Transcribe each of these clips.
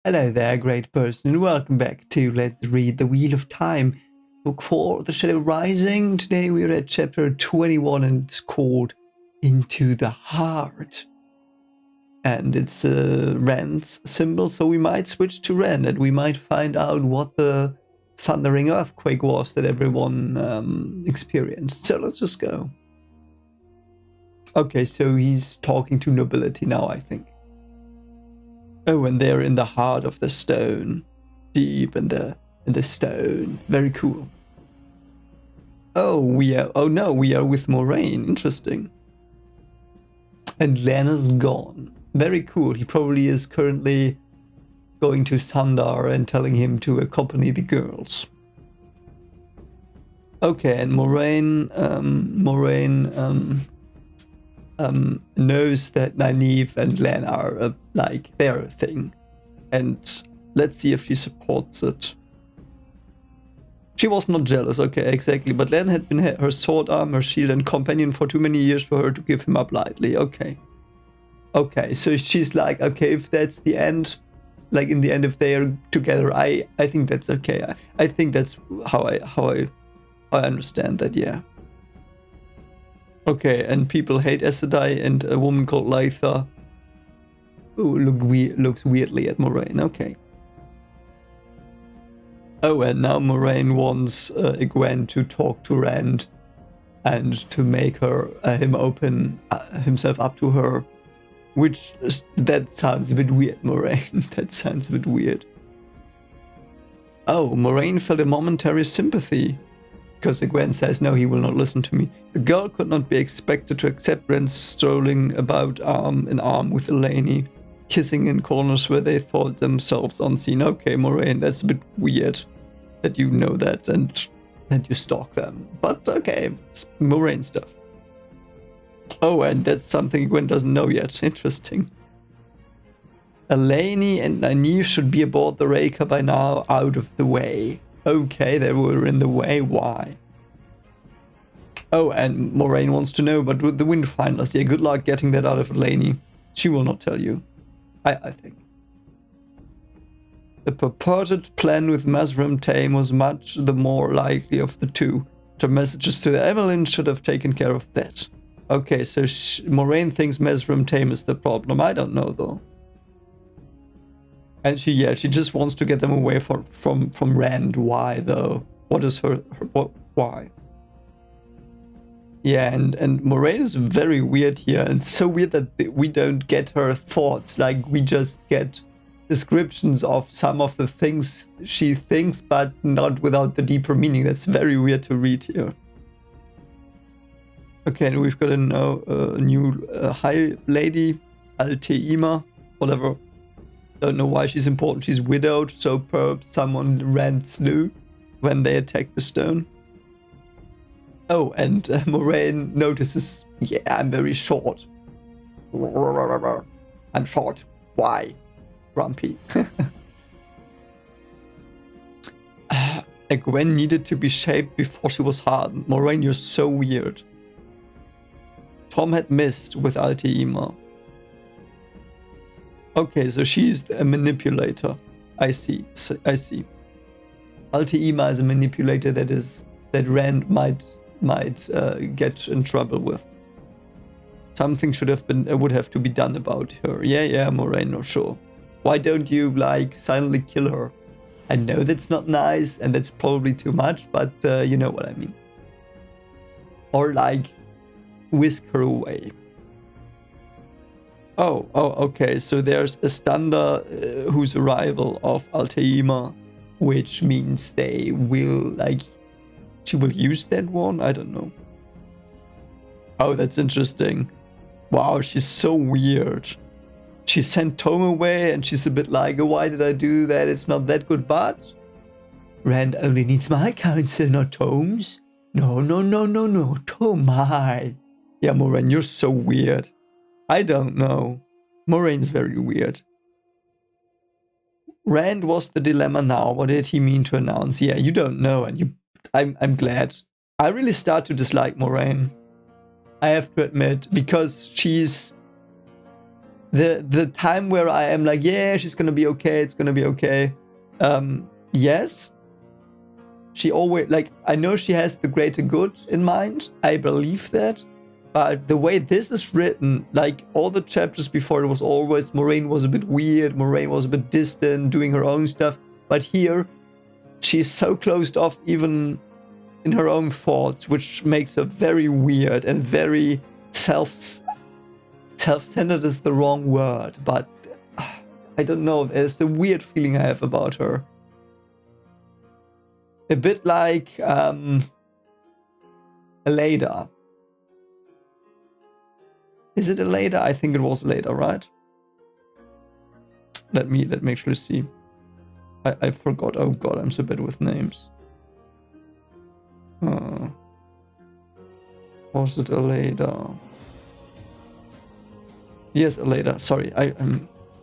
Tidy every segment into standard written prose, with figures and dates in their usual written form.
Hello there, great person, and welcome back to Let's Read the Wheel of Time, book 4 of The Shadow Rising. Today we are at chapter 21 and it's called Into the Heart. And it's Rand's symbol, so we might switch to Rand and we might find out what the thundering earthquake was that everyone experienced. So let's just go. Okay, so he's talking to nobility now, I think. Oh, and they're in the heart of the stone, deep in the stone. Very cool. Oh, we are with Moraine. Interesting. And Lena's gone. Very cool. He probably is currently going to Sundar and telling him to accompany the girls. Okay, and Moraine knows that Nynaeve and Len are they're a thing, and let's see if she supports it. She was not jealous, okay, exactly, but Len had been her sword arm, her shield, and companion for too many years for her to give him up lightly. Okay, so she's like, okay, if that's the end, like in the end, if they are together, I think that's okay. I think that's how I understand that, yeah. Okay, and people hate Aes Sedai and a woman called Lytha, who looks weirdly at Moraine. Okay. Oh, and now Moraine wants Egwene to talk to Rand and to make him open himself up to her, that sounds a bit weird, Moraine. That sounds a bit weird. Oh, Moraine felt a momentary sympathy. Because Egwene says, no, he will not listen to me. The girl could not be expected to accept Rand strolling about arm in arm with Eleni, kissing in corners where they thought themselves unseen. Okay, Moraine, that's a bit weird that you know that and that you stalk them. But okay, it's Moraine stuff. Oh, and that's something Egwene doesn't know yet. Interesting. Eleni and Nynaeve should be aboard the Raker by now, out of the way. Okay, they were in the way. Why? Oh, and Moraine wants to know, but with the Windfinders, yeah, good luck getting that out of Eleni. She will not tell you, I think. The purported plan with Mesrim Tame was much the more likely of the two. The messages to the Emelin should have taken care of that. Okay, so Moraine thinks Mesrim Tame is the problem. I don't know, though. And she just wants to get them away from Rand. Why though? What is why? Yeah, and Moraine is very weird here, and it's so weird that we don't get her thoughts. Like, we just get descriptions of some of the things she thinks, but not without the deeper meaning. That's very weird to read here. Okay, and we've got a new high lady, Alteima, whatever. Don't know why she's important. She's widowed, so perhaps someone Rand slew when they attacked the stone. Oh, and Moraine notices, yeah, I'm very short. I'm short. Why? Grumpy. Egwene needed to be shaped before she was hardened. Moraine, you're so weird. Tom had missed with Alteima. Okay, so she's a manipulator. I see. Alteima is a manipulator that Rand might get in trouble with. Something would have to be done about her. Yeah, Moraine, no, sure. Why don't you silently kill her? I know that's not nice and that's probably too much, but you know what I mean. Or whisk her away. Oh, okay, so there's a Standa whose arrival of Alteima, which means they will, she will use that one? I don't know. Oh, that's interesting. Wow, she's so weird. She sent Tom away and she's a bit like, oh, why did I do that? It's not that good, but Rand only needs my counsel, not Tom's. No, Tom, my. Yeah, Moraine, you're so weird. I don't know. Moraine's very weird. Rand was the dilemma now. What did he mean to announce? Yeah, you don't know, and I'm glad. I really start to dislike Moraine. I have to admit, because she's the time where I am like, yeah, she's gonna be okay, it's gonna be okay. Yes. She always, like, I know she has the greater good in mind. I believe that. But the way this is written, like all the chapters before, it was always Moraine was a bit weird, Moraine was a bit distant, doing her own stuff. But here, she's so closed off even in her own thoughts, which makes her very weird and very self-centered is the wrong word, but I don't know, there's a weird feeling I have about her. A bit like Elada. Is it Elada? I think it was Elada, right? Let me actually see. I forgot. Oh god, I'm so bad with names. Was it Elada? Yes, Elada. Sorry, I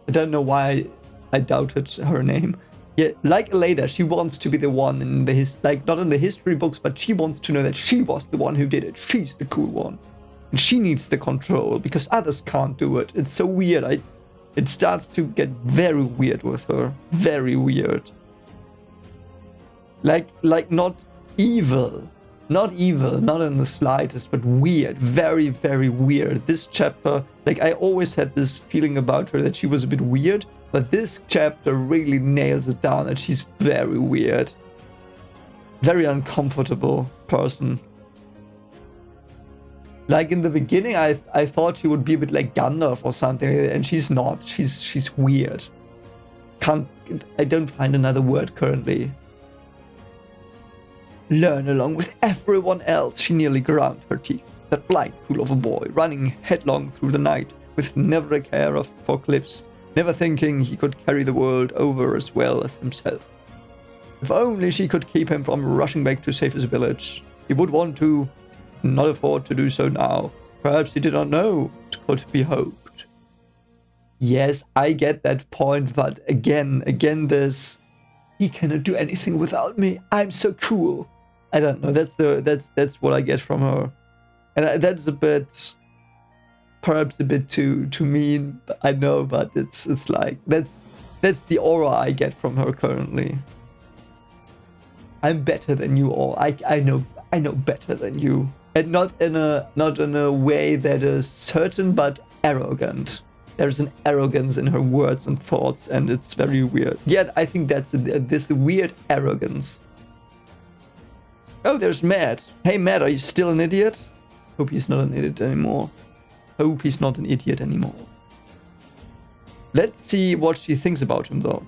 don't know why I doubted her name. Yeah, like Elada, she wants to be the one in the like not in the history books, but she wants to know that she was the one who did it. She's the cool one, and she needs the control because others can't do it. It's so weird. It starts to get very weird with her. Very weird. Like not evil. Not evil, not in the slightest, but weird. Very, very weird. This chapter, like I always had this feeling about her that she was a bit weird, but this chapter really nails it down that she's very weird. Very uncomfortable person. Like in the beginning, I thought she would be a bit like Gandalf or something, and she's not. She's weird. I don't find another word currently. Learn along with everyone else, she nearly ground her teeth. That blind fool of a boy, running headlong through the night, with never a care for cliffs, never thinking he could carry the world over as well as himself. If only she could keep him from rushing back to save his village. He would want to, not afford to do so now. Perhaps he did not know it could be hoped. Yes, I get that point, but again this, he cannot do anything without me. I'm so cool. I don't know. That's what I get from her, and that's a bit, perhaps a bit too mean. I know, but it's like that's the aura I get from her currently. I'm better than you all. I know better than you, and not in a way that is certain, but arrogant. There's an arrogance in her words and thoughts, and it's very weird. Yeah, I think that's this weird arrogance. Oh, there's Matt. Hey, Matt, are you still an idiot? Hope he's not an idiot anymore. Hope he's not an idiot anymore. Let's see what she thinks about him, though.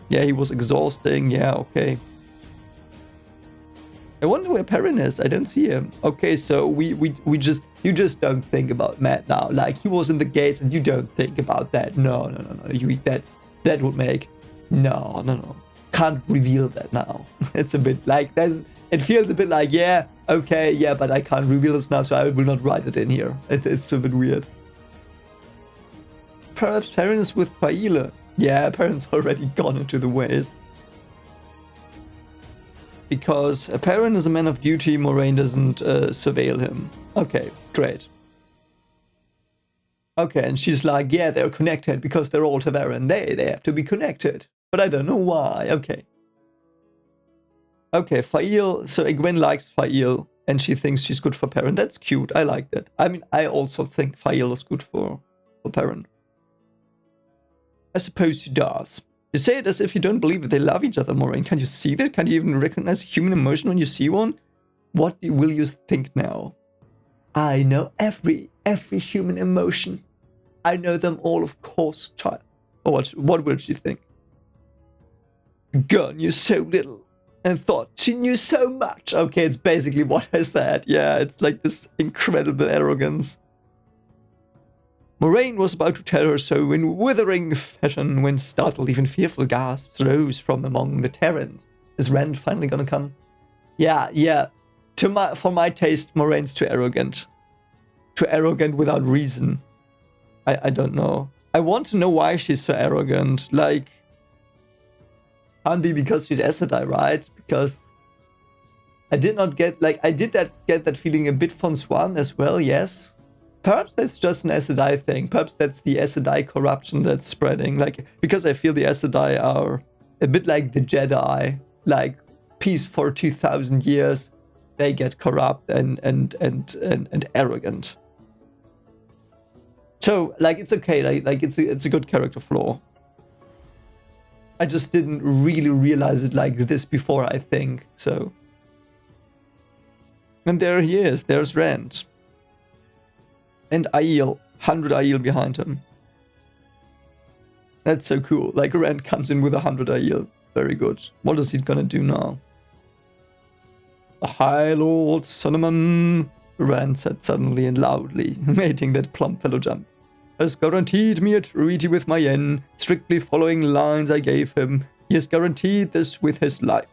Yeah, he was exhausting. Yeah, okay. I wonder where Perrin is. I don't see him. Okay, so you just don't think about Matt now. Like, he was in the gates and you don't think about that. No. That would make... No. Can't reveal that now. It's a bit like... It feels a bit like, yeah, okay, yeah, but I can't reveal this now, so I will not write it in here. It's a bit weird. Perhaps Perrin is with Faile. Yeah, Perrin's already gone into the ways. Because Perrin is a man of duty, Moraine doesn't surveil him. Okay, great. Okay, and she's like, yeah, they're connected because they're all Taveran. They have to be connected. But I don't know why. Okay. Okay, Faile. So Egwene likes Faile, and she thinks she's good for Perrin. That's cute. I like that. I mean, I also think Faile is good for Perrin. I suppose she does. You say it as if you don't believe that they love each other, Moraine. Can't you see that? Can't you even recognize human emotion when you see one? What will you think now? I know every human emotion. I know them all, of course, child. Or what will she think? Girl knew so little and thought she knew so much. Okay, it's basically what I said. Yeah, it's like this incredible arrogance. Moraine was about to tell her so in withering fashion when startled, even fearful gasps rose from among the Terrans. Is Rand finally gonna come? Yeah. For my taste, Moraine's too arrogant. Too arrogant without reason. I don't know. I want to know why she's so arrogant. Like, can't be because she's Aes Sedai, right? Because I did not get, like, get that feeling a bit from Swan as well, yes. Perhaps that's just an Aes Sedai thing. Perhaps that's the Aes Sedai corruption that's spreading. Like, because I feel the Aes Sedai are a bit like the Jedi, like peace for 2,000 years. They get corrupt and arrogant. So, like, it's okay. Like it's a good character flaw. I just didn't really realize it like this before, I think. So, and there he is. There's Rand. And Aiel, 100 Aiel behind him. That's so cool. Like, Rand comes in with 100 Aiel. Very good. What is he gonna do now? The High Lord Solomon, Rand said suddenly and loudly, making that plump fellow jump, has guaranteed me a treaty with my Yen, strictly following lines I gave him. He has guaranteed this with his life.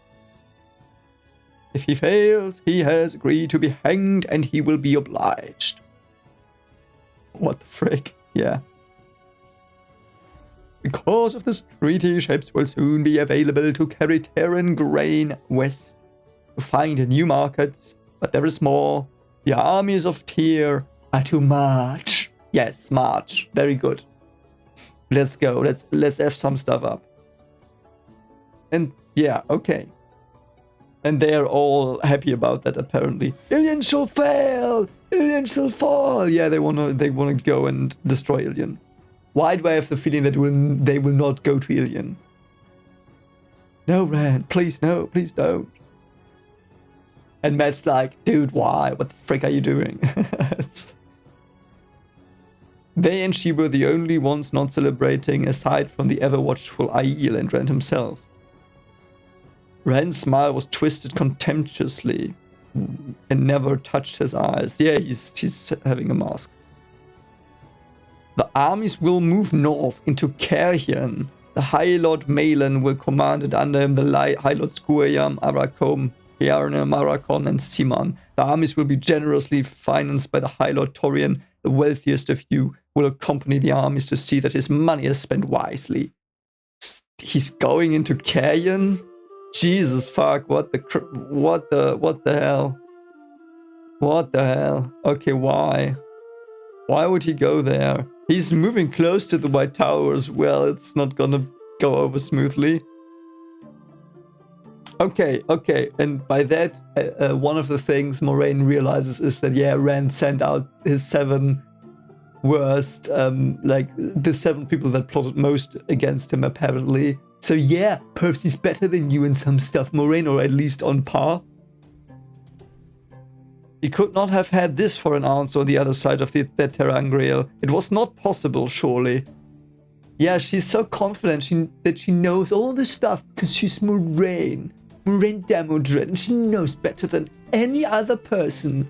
If he fails, he has agreed to be hanged and he will be obliged. What the frick? Yeah. Because of this treaty, ships will soon be available to carry Terran grain west to find new markets. But there is more. The armies of Tyr are to march. Yes, march. Very good. Let's go. Let's F some stuff up. And yeah, okay. And they're all happy about that, apparently. Ilion shall fail! Ilion shall fall! Yeah, they wanna go and destroy Ilion. Why do I have the feeling that they will not go to Ilion? No, Rand, please no, please don't. And Matt's like, dude, why? What the frick are you doing? They and she were the only ones not celebrating, aside from the ever-watchful Aiel and Rand himself. Rand's smile was twisted contemptuously and never touched his eyes. Yeah, he's having a mask. The armies will move north into Carrion. The High Lord Malin will command it under him, the High Lord Scuayam, Arakom, Hiarna, Marakon, and Siman. The armies will be generously financed by the High Lord Torian. The wealthiest of you will accompany the armies to see that his money is spent wisely. He's going into Carrion? Jesus fuck, what the hell? What the hell? Okay, why? Why would he go there? He's moving close to the White Tower as well. It's not gonna go over smoothly. Okay. And by that, one of the things Moraine realizes is that, yeah, Rand sent out his 7 worst, the 7 people that plotted most against him, apparently. So yeah, perhaps he's better than you in some stuff, Moraine, or at least on par. He could not have had this for an ounce on the other side of that ter'angreal. It was not possible, surely. Yeah, she's so confident that she knows all this stuff because she's Moraine Damodred, and she knows better than any other person.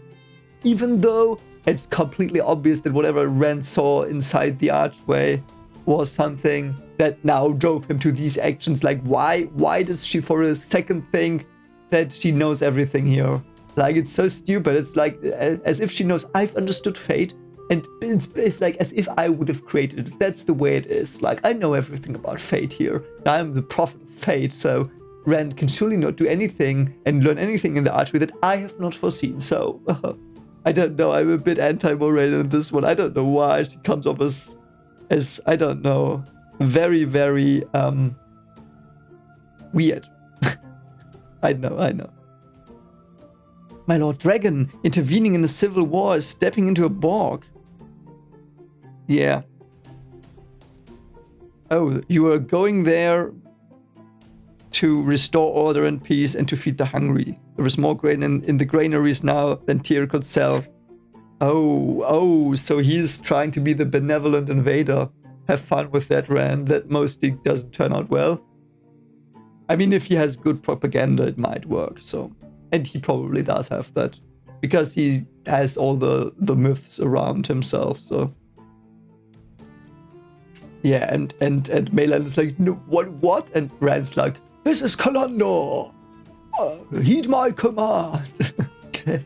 Even though it's completely obvious that whatever Rand saw inside the archway was something that now drove him to these actions. Like, why does she for a second think that she knows everything here? Like, it's so stupid. It's like as if she knows, I've understood fate, and it's like as if I would have created it. That's the way it is. Like, I know everything about fate here. I'm the prophet of fate, so Rand can surely not do anything and learn anything in the archway that I have not foreseen. So, I don't know. I'm a bit anti-Moraine in this one. I don't know why. She comes off as I don't know, very, very weird. I know. My Lord Dragon, intervening in a civil war, is stepping into a bog. Yeah. Oh, you are going there to restore order and peace and to feed the hungry. There is more grain in the granaries now than Tyr could sell. Oh, so he's trying to be the benevolent invader. Have fun with that, Rand. That mostly doesn't turn out well. I mean, if he has good propaganda, it might work, so... And he probably does have that. Because he has all the myths around himself, so... Yeah, and Malin is like, no, what? And Rand's like, this is Kalandor! Heed my command! Okay.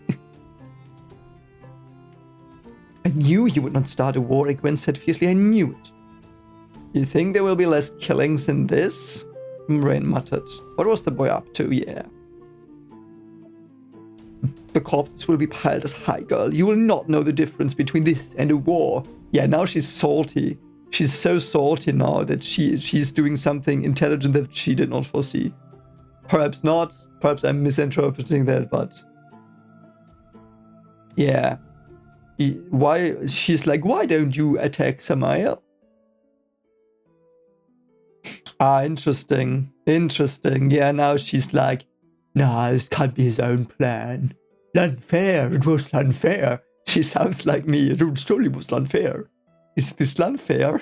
I knew you would not start a war, Egwene said fiercely. I knew it. You think there will be less killings in this? Moraine muttered. What was the boy up to? Yeah. The corpses will be piled as high, girl. You will not know the difference between this and a war. Yeah, now she's salty. She's so salty now that she's doing something intelligent that she did not foresee. Perhaps not. Perhaps I'm misinterpreting that, but... yeah. Why? She's like, why don't you attack Samael? Ah, interesting. Interesting. Yeah, now she's like, nah, this can't be his own plan. Unfair. It was unfair. She sounds like me. It surely was unfair. Is this unfair?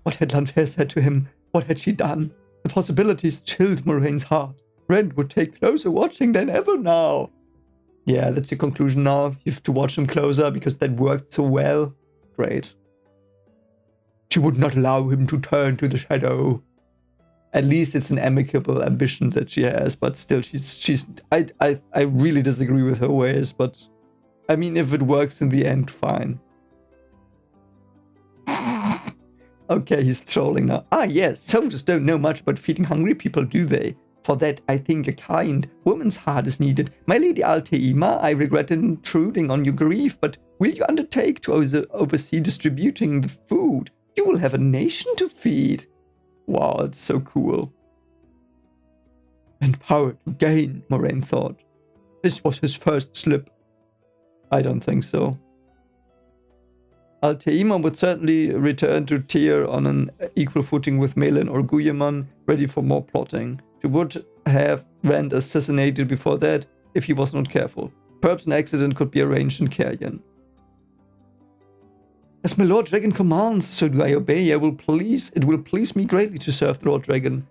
What had Lanfair said to him? What had she done? The possibilities chilled Moraine's heart. Rand would take closer watching than ever now. Yeah, that's your conclusion now. You have to watch him closer because that worked so well. Great. She would not allow him to turn to the shadow. At least it's an amicable ambition that she has, but still I really disagree with her ways, but I mean, if it works in the end, fine. Okay, he's trolling now. Ah, yes, soldiers don't know much about feeding hungry people, do they? For that, I think a kind woman's heart is needed. My lady Alteima, I regret intruding on your grief, but will you undertake to oversee distributing the food? You will have a nation to feed. Wow, it's so cool. And power to gain, Moraine thought. This was his first slip. I don't think so. Alteima would certainly return to Tyr on an equal footing with Malin or Guilliman, ready for more plotting. She would have Rand assassinated before that if he was not careful. Perhaps an accident could be arranged in Carrion. As my Lord Dragon commands, so do I obey. It will please me greatly to serve the Lord Dragon.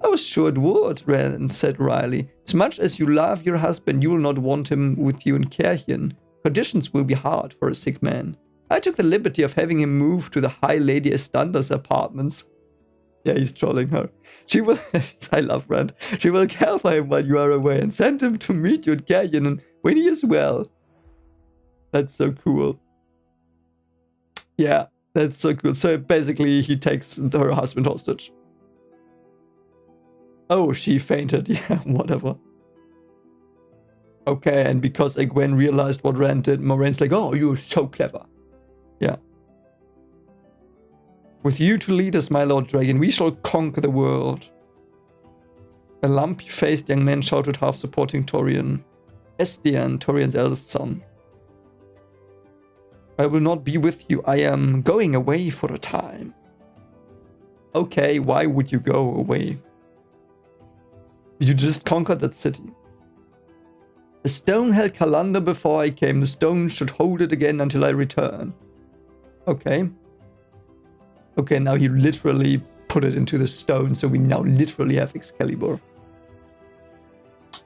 I was sure it would, Rand said wryly. As much as you love your husband, you will not want him with you in Carrion. Conditions will be hard for a sick man. I took the liberty of having him move to the High Lady Estanda's apartments. Yeah, he's trolling her. She will... I love Rand. She will care for him while you are away and send him to meet you in Carrion and when he is well. That's so cool. Yeah, that's so cool. So basically, he takes her husband hostage. Oh, she fainted. Yeah, whatever. Okay, and because Egwene realized what Rand did, Moraine's like, oh, you're so clever. Yeah. With you to lead us, my Lord Dragon, we shall conquer the world. A lumpy-faced young man shouted, half supporting Torian. Estian, Torian's eldest son. I will not be with you. I am going away for a time. Okay, why would you go away? You just conquered that city. The stone held Kalander before I came. The stone should hold it again until I return. Okay. Okay, now he literally put it into the stone, so we now literally have Excalibur.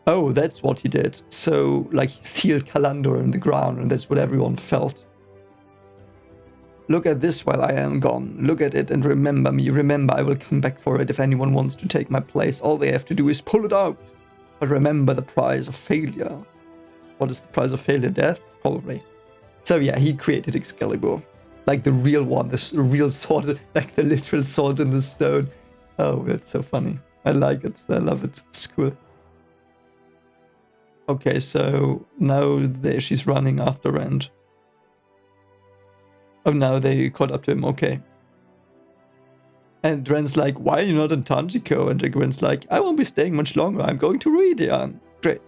Oh, that's what he did. So, like, he sealed Kalander in the ground, and that's what everyone felt. Look at this while I am gone. Look at it and remember me. Remember, I will come back for it if anyone wants to take my place. All they have to do is pull it out. But remember the price of failure. What is the price of failure? Death? Probably. So yeah, he created Excalibur. Like the real one, the real sword, like the literal sword in the stone. Oh, that's so funny. I like it. I love it. It's cool. Okay, so now she's running after Rand. Oh, now they caught up to him. Okay. And Rand's like, why are you not in Tanjiko? And Egwene's like, I won't be staying much longer. I'm going to Rhuidean. Great.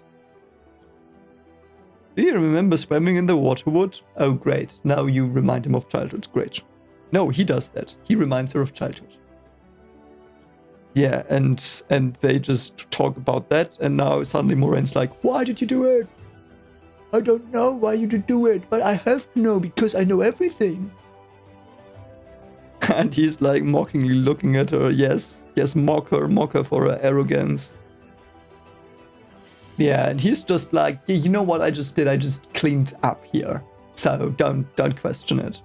Do you remember swimming in the waterwood? Oh, great. Now you remind him of childhood. Great. No, he does that. He reminds her of childhood. Yeah, and they just talk about that. And now suddenly Moraine's like, why did you do it? I don't know why you did do it, but I have to know because I know everything. And he's like mockingly looking at her. Yes, mock her for her arrogance. Yeah, and he's just like, yeah, you know what I just did? I just cleaned up here. So don't question it.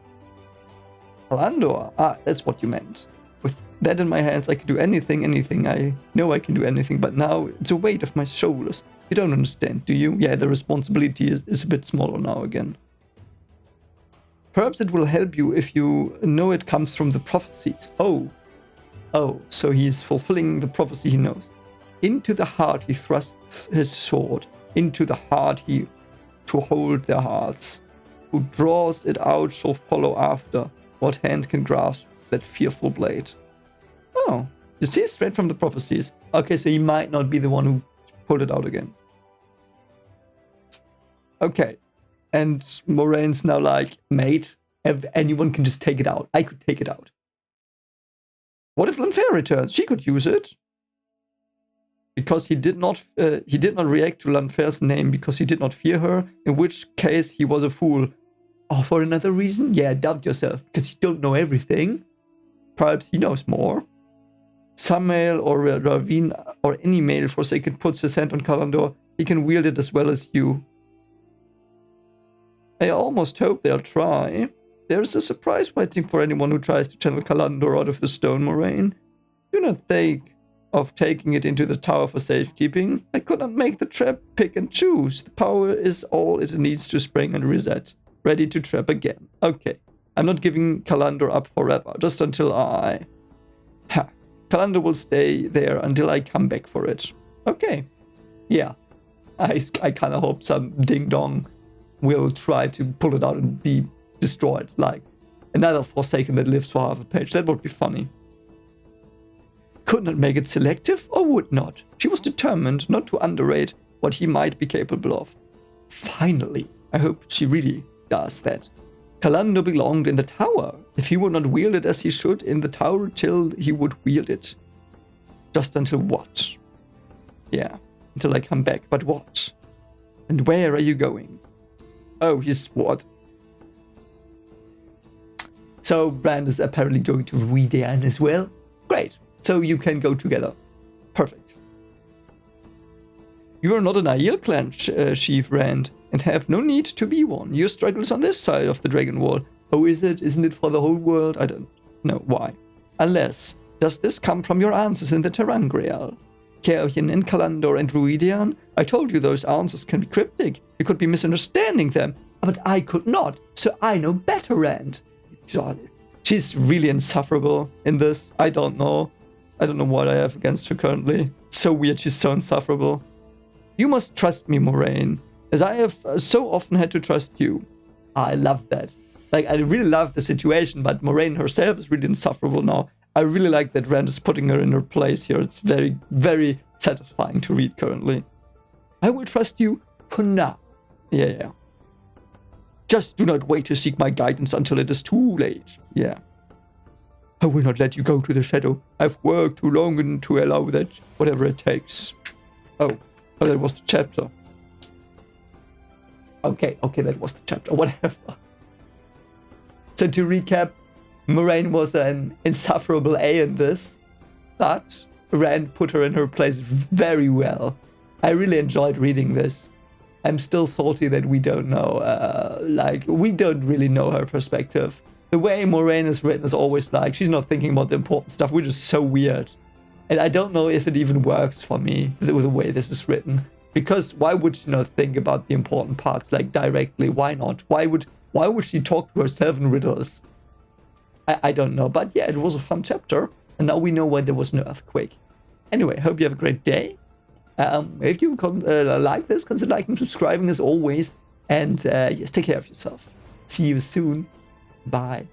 Alandor, that's what you meant. With that in my hands, I can do anything. I know I can do anything, but now it's a weight off my shoulders. You don't understand, do you? Yeah, the responsibility is a bit smaller now again. Perhaps it will help you if you know it comes from the prophecies. Oh, so he's fulfilling the prophecy he knows. Into the heart he thrusts his sword. into the heart to hold their hearts. Who draws it out shall follow after. What hand can grasp that fearful blade? Oh, you see, straight from the prophecies. Okay, so he might not be the one who pulled it out again. Okay, and Moraine's now like, mate, if anyone can just take it out. I could take it out. What if Lanfair returns? She could use it. Because he did not react to Lanfair's name because he did not fear her, in which case he was a fool. Oh, for another reason? Yeah, doubt yourself, because you don't know everything. Perhaps he knows more. Samael or Ravine or any male Forsaken puts his hand on Kalandor, he can wield it as well as you. I almost hope they'll try. There's a surprise waiting for anyone who tries to channel Kalandor out of the stone, Moraine. Do not think of taking it into the tower for safekeeping. I could not make the trap pick and choose. The power is all it needs to spring and reset. Ready to trap again. Okay. I'm not giving Kalandor up forever, just until I... Ha. Kalandor will stay there until I come back for it. Okay. Yeah. I kind of hope some ding-dong will try to pull it out and be destroyed. Like, another Forsaken that lives for half a page. That would be funny. Could not make it selective, or would not. She was determined not to underrate what he might be capable of. Finally. I hope she really does that. Kalandor belonged in the tower. If he would not wield it as he should in the tower till he would wield it. Just until what? Yeah, until I come back. But what? And where are you going? Oh, he's what? So Brand is apparently going to Ruidian as well. Great. So you can go together. Perfect. You are not an Aiel clan, Chief Rand, and have no need to be one. Your struggle is on this side of the Dragon Wall. Oh, is it? Isn't it for the whole world? I don't know why. Unless, does this come from your answers in the Terangreal? Caerhien and Kalandor and Ruidian? I told you those answers can be cryptic. You could be misunderstanding them. But I could not, so I know better, Rand. God, she's really insufferable in this. I don't know. I don't know what I have against her currently. It's so weird, she's so insufferable. You must trust me, Moraine, as I have so often had to trust you. I love that. Like, I really love the situation, but Moraine herself is really insufferable now. I really like that Rand is putting her in her place here. It's very, very satisfying to read currently. I will trust you for now. Yeah. Just do not wait to seek my guidance until it is too late. Yeah. I will not let you go to the shadow. I've worked too long to allow that, whatever it takes. Oh, that was the chapter. Okay, that was the chapter, whatever. So to recap, Moraine was an insufferable A in this, but Rand put her in her place very well. I really enjoyed reading this. I'm still salty that we don't know, we don't really know her perspective. The way Moraine is written is always like, she's not thinking about the important stuff, which is so weird. And I don't know if it even works for me, the way this is written. Because why would she not think about the important parts, like, directly? Why not? Why would she talk to herself in riddles? I don't know. But yeah, it was a fun chapter. And now we know why there was no earthquake. Anyway, hope you have a great day. If you like this, consider liking and subscribing as always. And yes, take care of yourself. See you soon. Bye.